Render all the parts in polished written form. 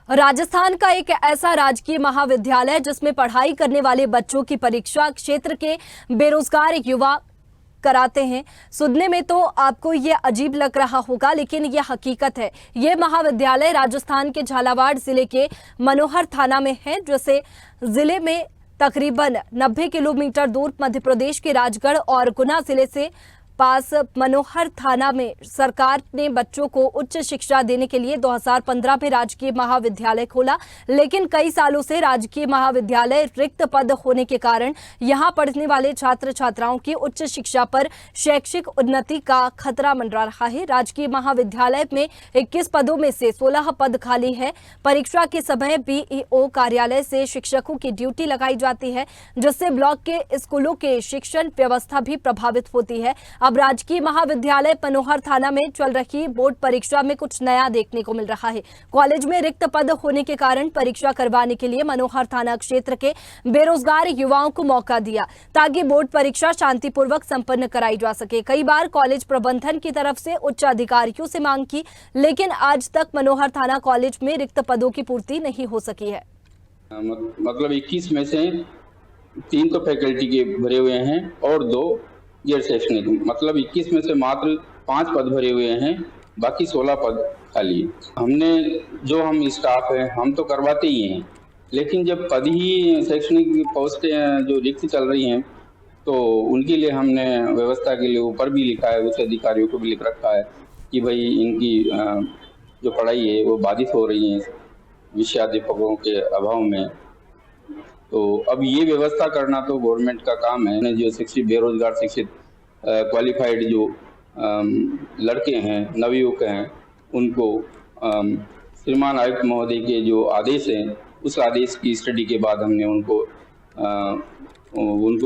राजस्थान का एक ऐसा राजकीय महाविद्यालय जिसमें पढ़ाई करने वाले बच्चों की परीक्षा क्षेत्र के बेरोजगार युवा कराते हैं। सुनने में तो आपको ये अजीब लग रहा होगा, लेकिन ये हकीकत है। ये महाविद्यालय राजस्थान के झालावाड़ जिले के मनोहर थाना में है, जिसे जिले में तकरीबन 90 किलोमीटर दूर मध्य प्रदेश के राजगढ़ और गुना जिले से पास मनोहर थाना में सरकार ने बच्चों को उच्च शिक्षा देने के लिए 2015 में राजकीय महाविद्यालय खोला, लेकिन कई सालों से राजकीय महाविद्यालय रिक्त पद होने के कारण यहां पढ़ने वाले छात्र छात्राओं की उच्च शिक्षा पर शैक्षिक उन्नति का खतरा मंडरा रहा है। राजकीय महाविद्यालय में 21 पदों में से 16 पद खाली है। परीक्षा के समय बीईओ कार्यालय से शिक्षकों की ड्यूटी लगाई जाती है, जिससे ब्लॉक के स्कूलों के शिक्षण व्यवस्था भी प्रभावित होती है। अब राजकीय महाविद्यालय मनोहर थाना में चल रही बोर्ड परीक्षा में कुछ नया देखने को मिल रहा है। कॉलेज में रिक्त पद होने के कारण परीक्षा करवाने के लिए मनोहर थाना क्षेत्र के बेरोजगार युवाओं को मौका दिया, ताकि बोर्ड परीक्षा शांतिपूर्वक संपन्न कराई जा सके। कई बार कॉलेज प्रबंधन की तरफ से उच्च अधिकारियों से मांग की, लेकिन आज तक मनोहर थाना कॉलेज में रिक्त पदों की पूर्ति नहीं हो सकी है। मतलब 21 में से 3 तो फैकल्टी के भरे हुए हैं और 2 गैर शैक्षणिक, मतलब 21 में से मात्र 5 पद भरे हुए हैं, बाकी 16 पद खाली है। हम स्टाफ है हम तो करवाते ही हैं, लेकिन जब पद ही शैक्षणिक पोस्टें जो रिक्त चल रही हैं तो उनके लिए हमने व्यवस्था के लिए ऊपर भी लिखा है, उच्च अधिकारियों को भी लिख रखा है कि भाई इनकी जो पढ़ाई है वो बाधित हो रही है विषयाध्यापकों के अभाव में। तो अब ये व्यवस्था करना तो गवर्नमेंट का काम है। जो शिक्षित बेरोजगार शिक्षित क्वालिफाइड जो लड़के हैं, नवयुवक हैं, उनको श्रीमान आयुक्त महोदय के जो आदेश हैं उस आदेश की स्टडी के बाद हमने उनको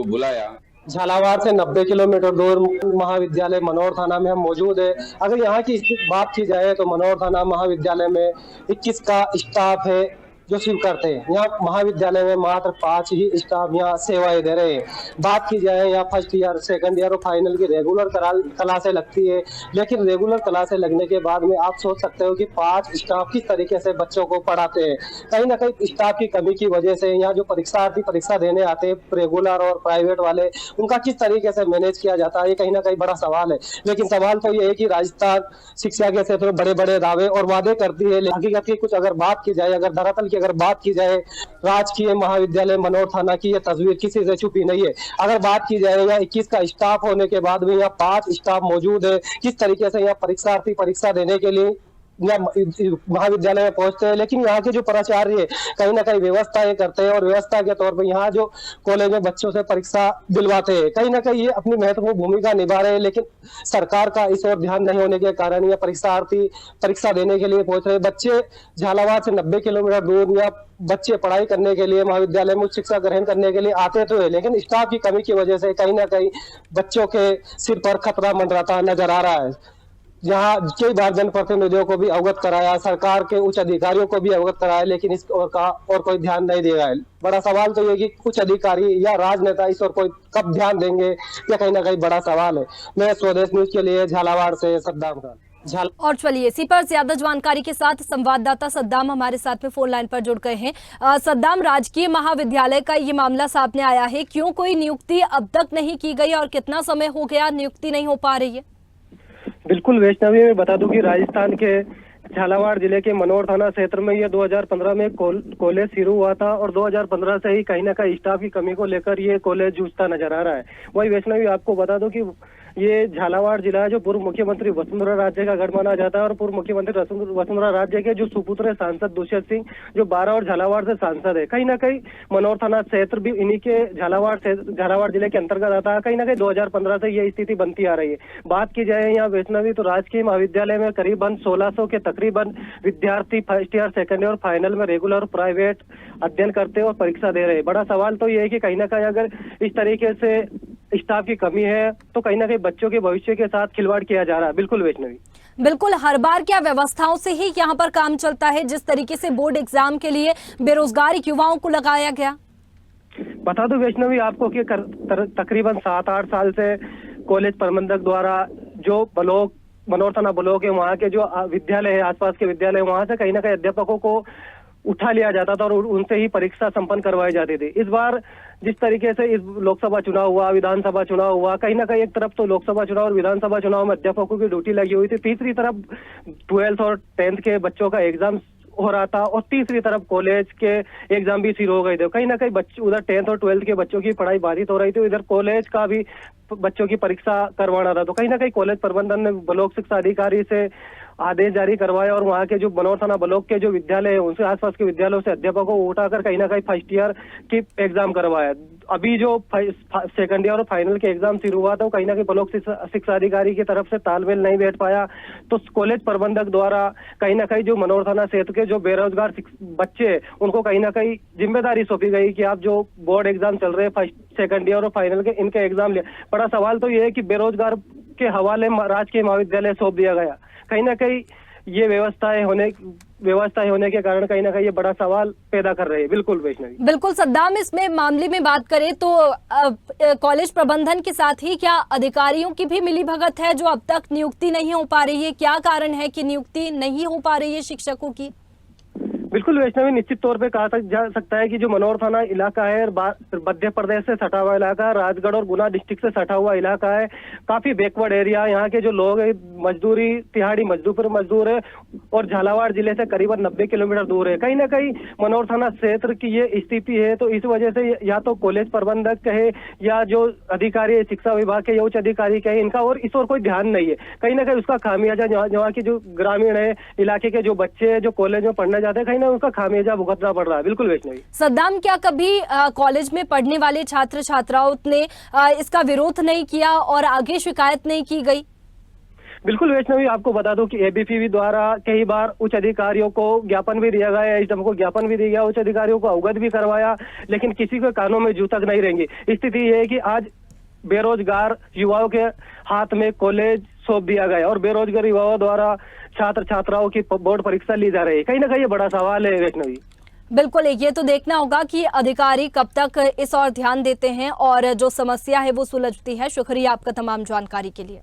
बुलाया। झालावाड़ से 90 किलोमीटर दूर महाविद्यालय मनोहर थाना में हम मौजूद है। अगर यहाँ की बात की जाए तो मनोहर थाना महाविद्यालय में 21 का स्टाफ है जो स्वीप करते हैं। यहाँ महाविद्यालय में मात्र 5 ही स्टाफ यहाँ सेवाएं दे रहे हैं। बात की जाए यहाँ फर्स्ट ईयर, सेकंड ईयर और फाइनल की रेगुलर क्लासें लगती है, लेकिन रेगुलर क्लासें लगने के बाद में आप सोच सकते हो कि 5 स्टाफ किस तरीके से बच्चों को पढ़ाते हैं। कहीं ना कहीं स्टाफ की कमी की वजह से यहाँ जो परीक्षार्थी परीक्षा देने आते हैं, रेगुलर और प्राइवेट वाले, उनका किस तरीके से मैनेज किया जाता है, ये कहीं ना कहीं बड़ा सवाल है। लेकिन सवाल तो ये है कि राजस्थान शिक्षा के क्षेत्र में बड़े बड़े दावे और वादे करती है, हकीकत की कुछ अगर बात की जाए, अगर धरातल की अगर बात की जाए, राजकीय महाविद्यालय मनोहर थाना की यह तस्वीर किसी से छुपी नहीं है। अगर बात की जाए यहाँ 21 का स्टाफ होने के बाद भी यहाँ 5 स्टाफ मौजूद है। किस तरीके से यहाँ परीक्षार्थी परीक्षा देने के लिए महाविद्यालय में पहुंचते हैं, लेकिन यहाँ के जो प्राचार्य कहीं ना कहीं व्यवस्थाएं करते हैं और व्यवस्था के तौर पर यहाँ जो कॉलेज में बच्चों से परीक्षा दिलवाते हैं, कहीं ना कहीं ये अपनी महत्वपूर्ण भूमिका निभा रहे हैं। लेकिन सरकार का इस ओर ध्यान नहीं होने के कारण ये परीक्षार्थी परीक्षा देने के लिए पहुंच रहे। बच्चे झालावाड़ से 90 किलोमीटर दूर या बच्चे पढ़ाई करने के लिए महाविद्यालय में शिक्षा ग्रहण करने के लिए आते तो है, लेकिन स्टाफ की कमी की वजह से कहीं ना कहीं बच्चों के सिर पर खतरा मंडराता नजर आ रहा है। यहाँ कई बार जनप्रतिनिधियों को भी अवगत कराया, सरकार के उच्च अधिकारियों को भी अवगत कराया, लेकिन इस ओर का और कोई ध्यान नहीं दे रहा है। बड़ा सवाल तो ये कि कुछ अधिकारी या राजनेता इस ओर कोई कब ध्यान देंगे, ये कहीं ना कहीं बड़ा सवाल है। मैं स्वदेश न्यूज के लिए झालावाड़ से सद्दाम खान। और चलिए इसी पर ज्यादा जानकारी के साथ संवाददाता सद्दाम हमारे साथ में फोन लाइन पर जुड़ गए हैं। सद्दाम, राजकीय महाविद्यालय का ये मामला सामने आया है, क्यों कोई नियुक्ति अब तक नहीं की गई और कितना समय हो गया नियुक्ति नहीं हो पा रही है? बिल्कुल वैष्णवी, मैं बता दूं कि राजस्थान के झालावाड़ जिले के मनोहर थाना क्षेत्र में ये 2015 में कॉलेज शुरू हुआ था और 2015 से ही कहीं ना कहीं स्टाफ की कमी को लेकर ये कॉलेज जूझता नजर आ रहा है। वही वैष्णवी, आपको बता दूं कि ये झालावाड़ जिला है जो पूर्व मुख्यमंत्री वसुंधरा राज्य का गढ़ माना जाता है और पूर्व मुख्यमंत्री वसुंधरा राज्य के जो सुपुत्र सांसद दुष्यंत सिंह जो 12 और झालावाड़ से सांसद है, कहीं ना कहीं मनोहर थाना क्षेत्र भी इन्हीं के झालावाड़ जिले के अंतर्गत आता है। कहीं ना कहीं 2015 से ये स्थिति बनती आ रही है। बात की जाए यहाँ वैष्णवी तो राजकीय महाविद्यालय में करीबन 1600 के तकरीबन विद्यार्थी फर्स्ट ईयर, सेकंड ईयर और फाइनल में रेगुलर और प्राइवेट अध्ययन करते और परीक्षा दे रहे हैं। बड़ा सवाल तो ये है कि कहीं ना कहीं अगर इस तरीके से स्टाफ की कमी है तो कहीं ना कहीं बच्चों के भविष्य के साथ खिलवाड़ किया जा रहा है। बिल्कुल वैष्णवी, बिल्कुल, हर बार क्या व्यवस्थाओं से ही यहाँ पर काम चलता है, जिस तरीके से बोर्ड एग्जाम के लिए बेरोजगार युवाओं को लगाया गया? बता दो वैष्णवी आपको कि तकरीबन 7-8 साल से कॉलेज प्रबंधक द्वारा जो ब्लॉक मनोहर थाना ब्लॉक है, वहाँ के जो विद्यालय है, आसपास के विद्यालय, वहाँ से कहीं ना कहीं अध्यापकों को उठा लिया जाता था और उनसे ही परीक्षा संपन्न करवाई जाती थी। इस बार जिस तरीके से इस लोकसभा चुनाव हुआ, विधानसभा चुनाव हुआ, कहीं ना कहीं एक तरफ तो लोकसभा चुनाव और विधानसभा चुनाव में अध्यापकों की ड्यूटी लगी हुई थी, तीसरी तरफ 12th और 10th के बच्चों का एग्जाम हो रहा था और तीसरी तरफ कॉलेज के एग्जाम भी शुरू हो गए थे। कहीं ना कहीं बच्चे उधर 10th और 12th के बच्चों की पढ़ाई बाधित हो रही थी, इधर कॉलेज का भी बच्चों की परीक्षा करवाना था। तो कहीं ना कहीं कॉलेज प्रबंधन ने ब्लॉक शिक्षा अधिकारी से आदेश जारी करवाया और वहाँ के जो मनोर थाना ब्लॉक के जो विद्यालय है उनसे आसपास के विद्यालयों से अध्यापकों को उठाकर कहीं ना कहीं फर्स्ट ईयर की एग्जाम करवाया। अभी जो सेकंड ईयर और फाइनल के एग्जाम शुरू हुआ था कहीं ना कहीं ब्लॉक शिक्षा अधिकारी की तरफ से तालमेल नहीं बैठ पाया, तो कॉलेज प्रबंधक द्वारा कहीं ना कहीं जो मनोर थाना क्षेत्र के जो बेरोजगार बच्चे उनको कहीं ना कहीं जिम्मेदारी सौंपी गई कि आप जो बोर्ड एग्जाम चल रहे हैं फर्स्ट सेकंड ईयर और फाइनल के इनके एग्जाम ले। बड़ा सवाल तो ये है कि बेरोजगार के हवाले राजकीय महाविद्यालय सौंप दिया गया। कहीं ना कहीं ये व्यवस्थाएं होने के कारण कहीं ना कहीं ये बड़ा सवाल पैदा कर रहे हैं। बिल्कुल वैष्णवी, बिल्कुल सद्दाम, इसमें मामले में बात करें तो कॉलेज प्रबंधन के साथ ही क्या अधिकारियों की भी मिलीभगत है जो अब तक नियुक्ति नहीं हो पा रही है? क्या कारण है कि नियुक्ति नहीं हो पा रही है शिक्षकों की? बिल्कुल वैष्णवी, निश्चित तौर पे कहा जा सकता है कि जो मनोर थाना इलाका है मध्य प्रदेश से सटा हुआ इलाका है, राजगढ़ और गुना डिस्ट्रिक्ट से सटा हुआ इलाका है, काफी बैकवर्ड एरिया। यहाँ के जो लोग हैं मजदूरी तिहाड़ी मजदूर है और झालावाड़ जिले से करीबन 90 किलोमीटर दूर है। कहीं ना कहीं मनोर थाना क्षेत्र की ये स्थिति है, तो इस वजह से या तो कॉलेज प्रबंधक कहे या जो अधिकारी शिक्षा विभाग के उच्च अधिकारी कहे, इनका और इस ओर कोई ध्यान नहीं है। कहीं ना कहीं उसका खामियाजा यहाँ की जो ग्रामीण है इलाके के जो बच्चे जो कॉलेज में पढ़ने जाते हैं उसका खामियाजा भुगतना पड़ रहा है। बिल्कुल वैष्णवी। सद्दाम, क्या कभी कॉलेज में पढ़ने वाले छात्र छात्राओं ने इसका विरोध नहीं किया और आगे शिकायत नहीं की गई? बिल्कुल वैष्णवी, आपको बता दूं कि एबीपीवी द्वारा कई बार उच्च अधिकारियों को ज्ञापन भी दिया गया, एसडीएम को ज्ञापन भी दिया गया, उच्च अधिकारियों को अवगत भी करवाया, लेकिन किसी के कानों में जू तक नहीं रहेंगी। स्थिति ये है कि आज बेरोजगार युवाओं के हाथ में कॉलेज सौंप दिया गया और बेरोजगार युवाओं द्वारा छात्र छात्राओं की बोर्ड परीक्षा ली जा रही है। कहीं ना कहीं ये बड़ा सवाल है वैष्णवी। बिल्कुल, ये तो देखना होगा कि अधिकारी कब तक इस ओर ध्यान देते हैं और जो समस्या है वो सुलझती है। शुक्रिया आपका तमाम जानकारी के लिए।